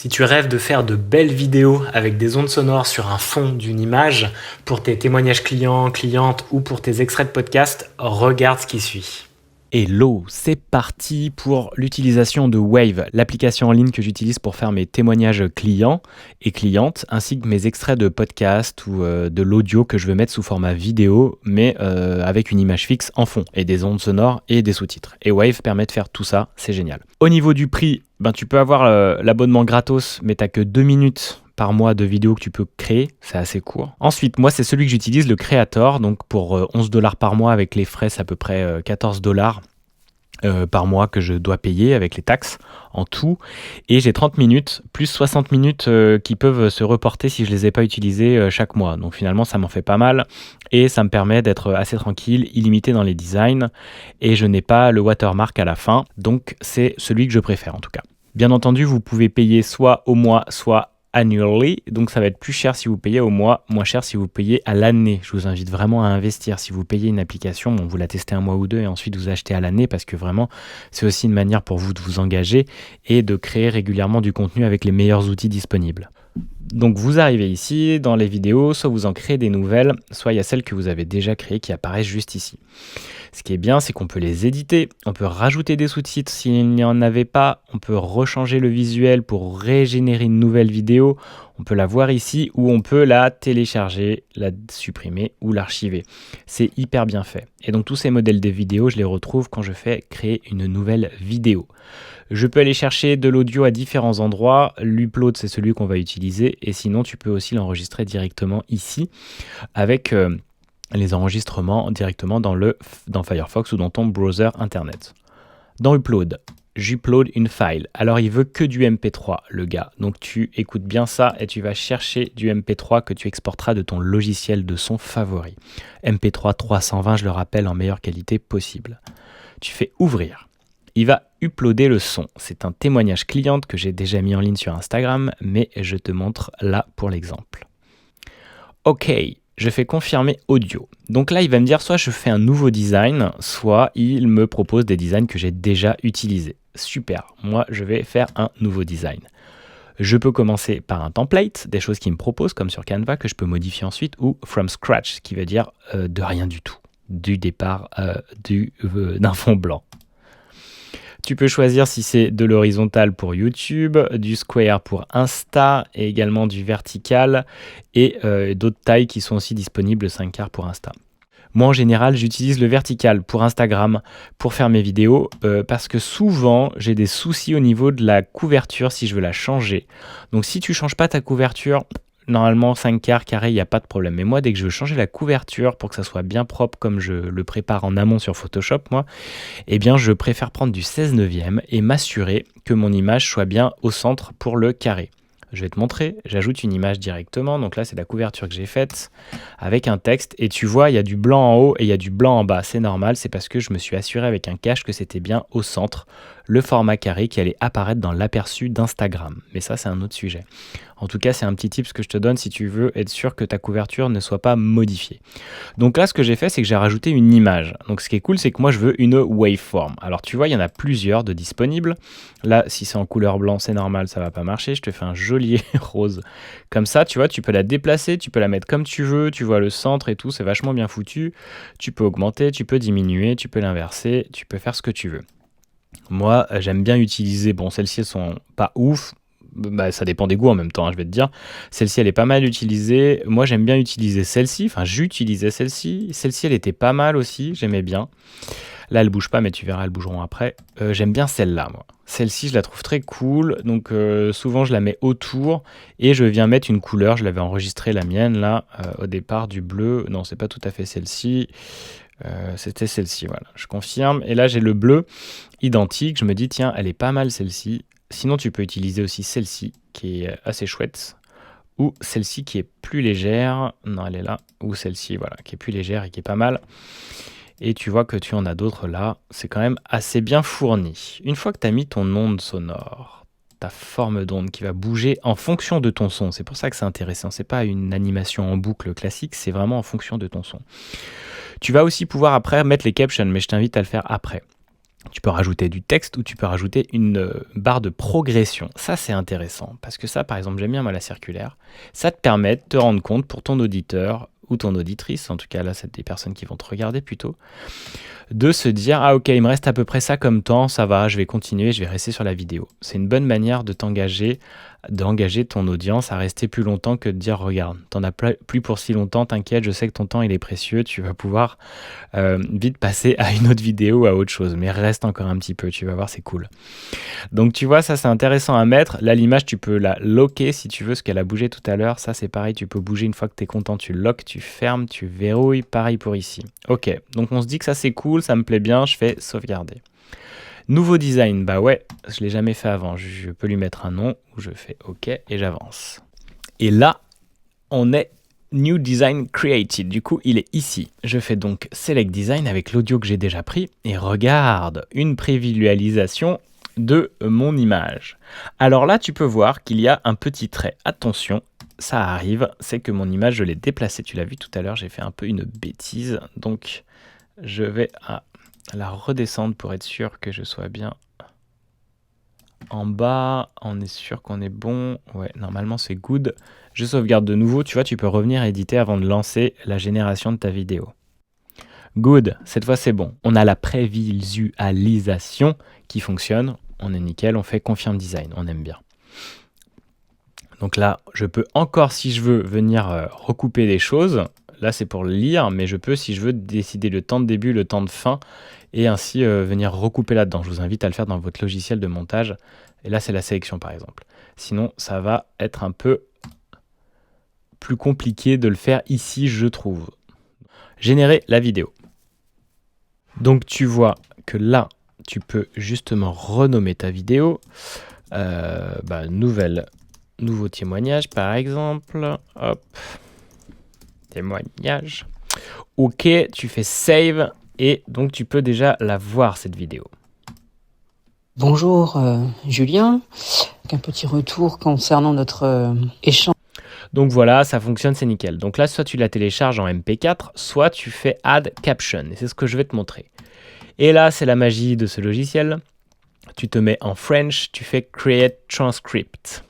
Si tu rêves de faire de belles vidéos avec des ondes sonores sur un fond d'une image pour tes témoignages clients, clientes ou pour tes extraits de podcast, regarde ce qui suit. Hello, c'est parti pour l'utilisation de Wave, l'application en ligne que j'utilise pour faire mes témoignages clients et clientes, ainsi que mes extraits de podcast ou de l'audio que je veux mettre sous format vidéo, mais avec une image fixe en fond, et des ondes sonores et des sous-titres. Et Wave permet de faire tout ça, c'est génial. Au niveau du prix, tu peux avoir l'abonnement gratos, mais t'as que 2 minutes par mois de vidéos que tu peux créer, c'est assez court. Ensuite, moi, c'est celui que j'utilise, le Creator, donc pour 11$ par mois avec les frais, c'est à peu près 14$ par mois que je dois payer avec les taxes en tout. Et j'ai 30 minutes, plus 60 minutes qui peuvent se reporter si je ne les ai pas utilisées chaque mois. Donc finalement, ça m'en fait pas mal et ça me permet d'être assez tranquille, illimité dans les designs et je n'ai pas le watermark à la fin. Donc c'est celui que je préfère en tout cas. Bien entendu, vous pouvez payer soit au mois, soit annually, donc ça va être plus cher si vous payez au mois, moins cher si vous payez à l'année. Je vous invite vraiment à investir. Si vous payez une application, vous la testez un mois ou deux et ensuite vous achetez à l'année parce que vraiment c'est aussi une manière pour vous de vous engager et de créer régulièrement du contenu avec les meilleurs outils disponibles. Donc vous arrivez ici dans les vidéos, soit vous en créez des nouvelles, soit il y a celles que vous avez déjà créées qui apparaissent juste ici. Ce qui est bien, c'est qu'on peut les éditer, on peut rajouter des sous-titres s'il n'y en avait pas, on peut rechanger le visuel pour régénérer une nouvelle vidéo, on peut la voir ici ou on peut la télécharger, la supprimer ou l'archiver. C'est hyper bien fait. Et donc tous ces modèles de vidéos, je les retrouve quand je fais créer une nouvelle vidéo. Je peux aller chercher de l'audio à différents endroits. L'upload, c'est celui qu'on va utiliser. Et sinon, tu peux aussi l'enregistrer directement ici avec les enregistrements directement dans Firefox ou dans ton browser internet. Dans Upload, j'upload une file. Alors, il veut que du MP3, le gars. Donc, tu écoutes bien ça et tu vas chercher du MP3 que tu exporteras de ton logiciel de son favori. MP3 320, je le rappelle, en meilleure qualité possible. Tu fais ouvrir. Il va uploader le son. C'est un témoignage client que j'ai déjà mis en ligne sur Instagram, mais je te montre là pour l'exemple. Ok, je fais confirmer audio. Donc là, il va me dire soit je fais un nouveau design, soit il me propose des designs que j'ai déjà utilisés. Super, moi je vais faire un nouveau design. Je peux commencer par un template, des choses qu'il me propose comme sur Canva que je peux modifier ensuite, ou from scratch, ce qui veut dire de rien du tout, du départ d'un fond blanc. Tu peux choisir si c'est de l'horizontal pour YouTube, du square pour Insta et également du vertical et d'autres tailles qui sont aussi disponibles, 5 quarts pour Insta. Moi, en général, j'utilise le vertical pour Instagram pour faire mes vidéos parce que souvent, j'ai des soucis au niveau de la couverture si je veux la changer. Donc, si tu ne changes pas ta couverture, normalement 5 quarts carré, il n'y a pas de problème. Mais moi, dès que je veux changer la couverture pour que ça soit bien propre comme je le prépare en amont sur Photoshop, moi, eh bien, je préfère prendre du 16/9 et m'assurer que mon image soit bien au centre pour le carré. Je vais te montrer, j'ajoute une image directement. Donc là, c'est la couverture que j'ai faite avec un texte. Et tu vois, il y a du blanc en haut et il y a du blanc en bas. C'est normal, c'est parce que je me suis assuré avec un cache que c'était bien au centre, le format carré qui allait apparaître dans l'aperçu d'Instagram. Mais ça, c'est un autre sujet. En tout cas, c'est un petit tips que je te donne si tu veux être sûr que ta couverture ne soit pas modifiée. Donc là, ce que j'ai fait, c'est que j'ai rajouté une image. Donc ce qui est cool, c'est que moi, je veux une waveform. Alors tu vois, il y en a plusieurs de disponibles. Là, si c'est en couleur blanc, c'est normal, ça va pas marcher. Je te fais un joli rose. Comme ça, tu vois, tu peux la déplacer, tu peux la mettre comme tu veux. Tu vois le centre et tout, c'est vachement bien foutu. Tu peux augmenter, tu peux diminuer, tu peux l'inverser, tu peux faire ce que tu veux. Moi, j'aime bien utiliser, celles-ci, elles sont pas ouf. Ça dépend des goûts en même temps, je vais te dire. Celle-ci, elle est pas mal utilisée. Moi, j'aime bien utiliser celle-ci. Enfin, j'utilisais celle-ci. Celle-ci, elle était pas mal aussi. J'aimais bien. Là, elle bouge pas, mais tu verras, elles bougeront après. J'aime bien celle-là, moi. Celle-ci, je la trouve très cool. Donc, souvent, je la mets autour et je viens mettre une couleur. Je l'avais enregistrée, la mienne, là, au départ, du bleu. Non, c'est pas tout à fait celle-ci. C'était celle-ci, voilà. Je confirme. Et là, j'ai le bleu identique. Je me dis, tiens, elle est pas mal, celle-ci. Sinon, tu peux utiliser aussi celle-ci, qui est assez chouette, ou celle-ci qui est plus légère. Non, elle est là. Ou celle-ci, voilà, qui est plus légère et qui est pas mal. Et tu vois que tu en as d'autres là. C'est quand même assez bien fourni. Une fois que tu as mis ton onde sonore, ta forme d'onde qui va bouger en fonction de ton son. C'est pour ça que c'est intéressant. C'est pas une animation en boucle classique, c'est vraiment en fonction de ton son. Tu vas aussi pouvoir après mettre les captions, mais je t'invite à le faire après. Tu peux rajouter du texte ou tu peux rajouter une barre de progression. Ça, c'est intéressant parce que ça, par exemple, j'aime bien moi la circulaire. Ça te permet de te rendre compte pour ton auditeur ou ton auditrice, en tout cas là, c'est des personnes qui vont te regarder plutôt, de se dire ah ok, il me reste à peu près ça comme temps, ça va, je vais continuer, je vais rester sur la vidéo. C'est une bonne manière de d'engager ton audience à rester plus longtemps que de dire regarde, t'en as plus pour si longtemps, t'inquiète, je sais que ton temps il est précieux, tu vas pouvoir vite passer à une autre vidéo ou à autre chose, mais reste encore un petit peu, tu vas voir, c'est cool. Donc tu vois, ça c'est intéressant à mettre. Là, l'image, tu peux la locker si tu veux, ce qu'elle a bougé tout à l'heure. Ça c'est pareil, tu peux bouger une fois que tu es content, tu lock, tu fermes, tu verrouilles. Pareil pour ici. Ok, donc on se dit que ça c'est cool, ça me plaît bien, je fais sauvegarder. Nouveau design, bah ouais, je l'ai jamais fait avant. Je peux lui mettre un nom, ou je fais OK et j'avance. Et là, on est New Design Created. Du coup, il est ici. Je fais donc Select Design avec l'audio que j'ai déjà pris et regarde, une prévisualisation de mon image. Alors là, tu peux voir qu'il y a un petit trait. Attention, ça arrive, c'est que mon image, je l'ai déplacée. Tu l'as vu tout à l'heure, j'ai fait un peu une bêtise. Donc, je vais à la redescendre pour être sûr que je sois bien en bas. On est sûr qu'on est bon. Ouais, normalement, c'est good. Je sauvegarde de nouveau. Tu vois, tu peux revenir éditer avant de lancer la génération de ta vidéo. Good, cette fois c'est bon. On a la prévisualisation qui fonctionne. On est nickel, on fait Confirm Design, on aime bien. Donc là, je peux encore, si je veux, venir recouper des choses. Là, c'est pour lire, mais je peux, si je veux, décider le temps de début, le temps de fin, et ainsi venir recouper là-dedans. Je vous invite à le faire dans votre logiciel de montage. Et là, c'est la sélection, par exemple. Sinon, ça va être un peu plus compliqué de le faire ici, je trouve. Générer la vidéo. Donc tu vois que là, tu peux justement renommer ta vidéo. Nouveau témoignage par exemple. Hop. Témoignage. Ok, tu fais save et donc tu peux déjà la voir cette vidéo. Bonjour Julien, un petit retour concernant notre échange. Donc voilà, ça fonctionne, c'est nickel. Donc là, soit tu la télécharges en MP4, soit tu fais Add Caption. Et c'est ce que je vais te montrer. Et là, c'est la magie de ce logiciel. Tu te mets en French, tu fais Create Transcript.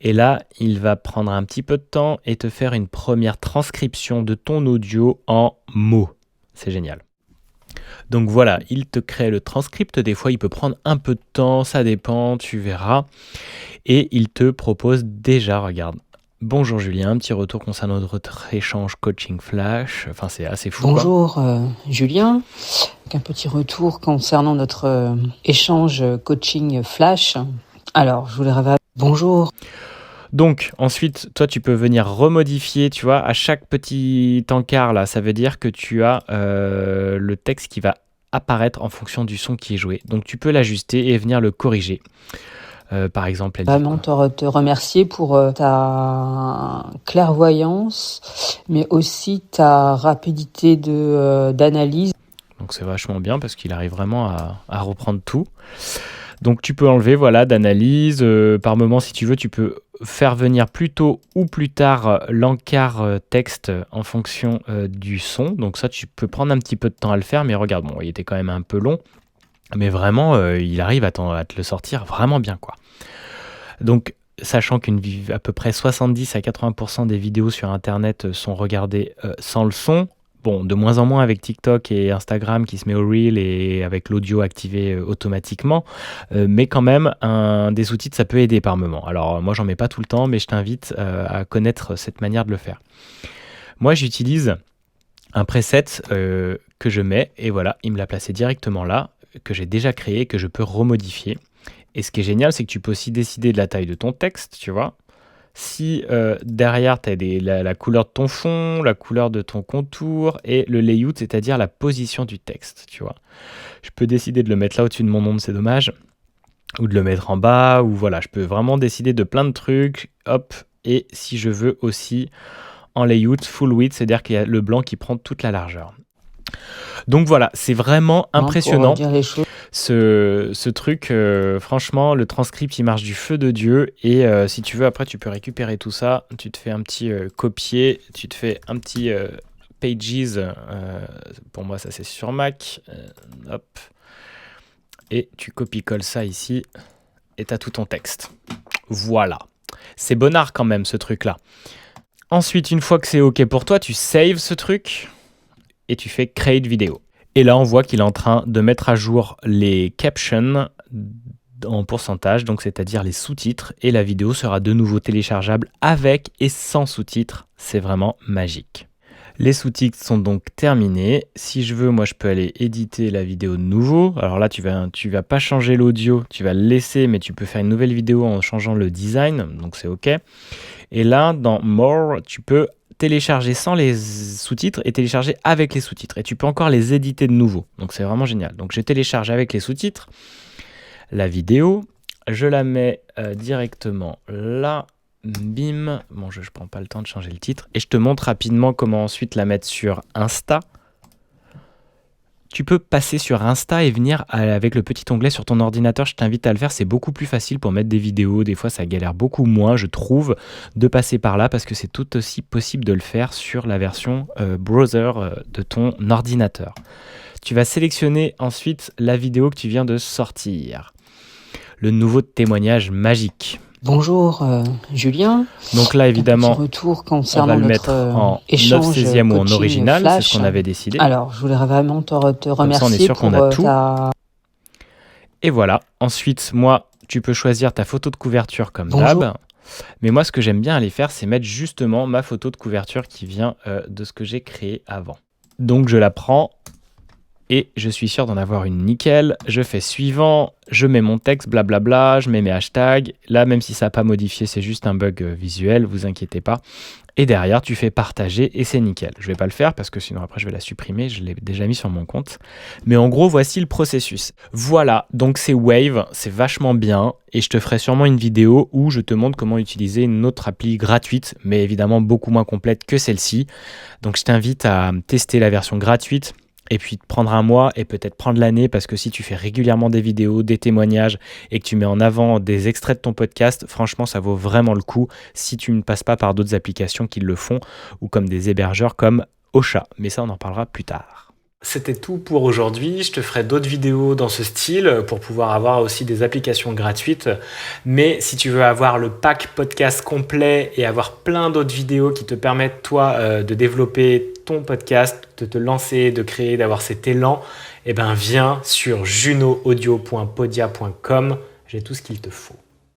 Et là, il va prendre un petit peu de temps et te faire une première transcription de ton audio en mots. C'est génial. Donc voilà, il te crée le transcript. Des fois, il peut prendre un peu de temps, ça dépend, tu verras. Et il te propose déjà, regarde. Bonjour Julien, un petit retour concernant notre échange coaching flash. Enfin, c'est assez fou. Bonjour Julien, un petit retour concernant notre échange coaching flash. Alors, je voulais révéler. Bonjour. Donc, ensuite, toi, tu peux venir remodifier, tu vois, à chaque petit encart, là, ça veut dire que tu as le texte qui va apparaître en fonction du son qui est joué. Donc, tu peux l'ajuster et venir le corriger. Par exemple, elle vraiment te remercier pour ta clairvoyance, mais aussi ta rapidité d'analyse. Donc, c'est vachement bien parce qu'il arrive vraiment à reprendre tout. Donc tu peux enlever voilà, d'analyse, par moment si tu veux, tu peux faire venir plus tôt ou plus tard l'encart texte en fonction du son. Donc ça tu peux prendre un petit peu de temps à le faire, mais regarde, bon, il était quand même un peu long, mais vraiment il arrive à te le sortir vraiment bien quoi. Donc sachant qu'à peu près 70 à 80% des vidéos sur internet sont regardées sans le son. Bon, de moins en moins avec TikTok et Instagram qui se met au reel et avec l'audio activé automatiquement, mais quand même, des sous-titres, ça peut aider par moment. Alors, moi, j'en mets pas tout le temps, mais je t'invite à connaître cette manière de le faire. Moi, j'utilise un preset que je mets, et voilà, il me l'a placé directement là, que j'ai déjà créé, que je peux remodifier. Et ce qui est génial, c'est que tu peux aussi décider de la taille de ton texte, tu vois. Si derrière, tu as la couleur de ton fond, la couleur de ton contour et le layout, c'est-à-dire la position du texte, tu vois. Je peux décider de le mettre là au-dessus de mon nom, c'est dommage, ou de le mettre en bas, ou voilà, je peux vraiment décider de plein de trucs, hop, et si je veux aussi en layout full width, c'est-à-dire qu'il y a le blanc qui prend toute la largeur. Donc voilà, c'est vraiment impressionnant. Ce truc, franchement, le transcript, il marche du feu de Dieu. Et si tu veux, après, tu peux récupérer tout ça. Tu te fais un petit copier, tu te fais un petit Pages. Pour moi, ça, c'est sur Mac. Hop. et tu copies-colles ça ici et tu as tout ton texte. Voilà. C'est bonnard quand même ce truc-là. Ensuite, une fois que c'est OK pour toi, tu saves ce truc et tu fais Create Video. Et là, on voit qu'il est en train de mettre à jour les captions en pourcentage, donc c'est-à-dire les sous-titres, et la vidéo sera de nouveau téléchargeable avec et sans sous-titres. C'est vraiment magique. Les sous-titres sont donc terminés. Si je veux, moi, je peux aller éditer la vidéo de nouveau. Alors là, tu vas pas changer l'audio, tu vas le laisser, mais tu peux faire une nouvelle vidéo en changeant le design, donc c'est OK. Et là, dans More, tu peux télécharger sans les sous-titres et télécharger avec les sous-titres. Et tu peux encore les éditer de nouveau. Donc c'est vraiment génial. Donc je télécharge avec les sous-titres la vidéo. Je la mets directement là. Bim. Bon, je ne prends pas le temps de changer le titre. Et je te montre rapidement comment ensuite la mettre sur Insta. Tu peux passer sur Insta et venir avec le petit onglet sur ton ordinateur. Je t'invite à le faire. C'est beaucoup plus facile pour mettre des vidéos. Des fois, ça galère beaucoup moins, je trouve, de passer par là parce que c'est tout aussi possible de le faire sur la version browser de ton ordinateur. Tu vas sélectionner ensuite la vidéo que tu viens de sortir. Le nouveau témoignage magique. Bonjour Julien. Donc là, évidemment, retour on va le mettre en 9/16e ou en original, c'est ce qu'on avait décidé. Alors, je voulais vraiment te remercier. Comme ça, on est sûr qu'on a tout. Ta... Et voilà. Ensuite, moi, tu peux choisir ta photo de couverture comme d'hab. Mais moi, ce que j'aime bien aller faire, c'est mettre justement ma photo de couverture qui vient de ce que j'ai créé avant. Donc, je la prends. Et je suis sûr d'en avoir une nickel. Je fais suivant, je mets mon texte, blablabla, je mets mes hashtags. Là, même si ça n'a pas modifié, c'est juste un bug visuel, vous inquiétez pas. Et derrière, tu fais partager et c'est nickel. Je vais pas le faire parce que sinon après, je vais la supprimer. Je l'ai déjà mis sur mon compte. Mais en gros, voici le processus. Voilà, donc c'est Wave, c'est vachement bien. Et je te ferai sûrement une vidéo où je te montre comment utiliser une autre appli gratuite, mais évidemment beaucoup moins complète que celle-ci. Donc je t'invite à tester la version gratuite. Et puis prendre un mois et peut-être prendre l'année parce que si tu fais régulièrement des vidéos, des témoignages et que tu mets en avant des extraits de ton podcast, franchement, ça vaut vraiment le coup si tu ne passes pas par d'autres applications qui le font ou comme des hébergeurs comme Ocha. Mais ça, on en parlera plus tard. C'était tout pour aujourd'hui. Je te ferai d'autres vidéos dans ce style pour pouvoir avoir aussi des applications gratuites. Mais si tu veux avoir le pack podcast complet et avoir plein d'autres vidéos qui te permettent, toi, de développer ton podcast, de te lancer, de créer, d'avoir cet élan, eh ben, viens sur junoaudio.podia.com. J'ai tout ce qu'il te faut.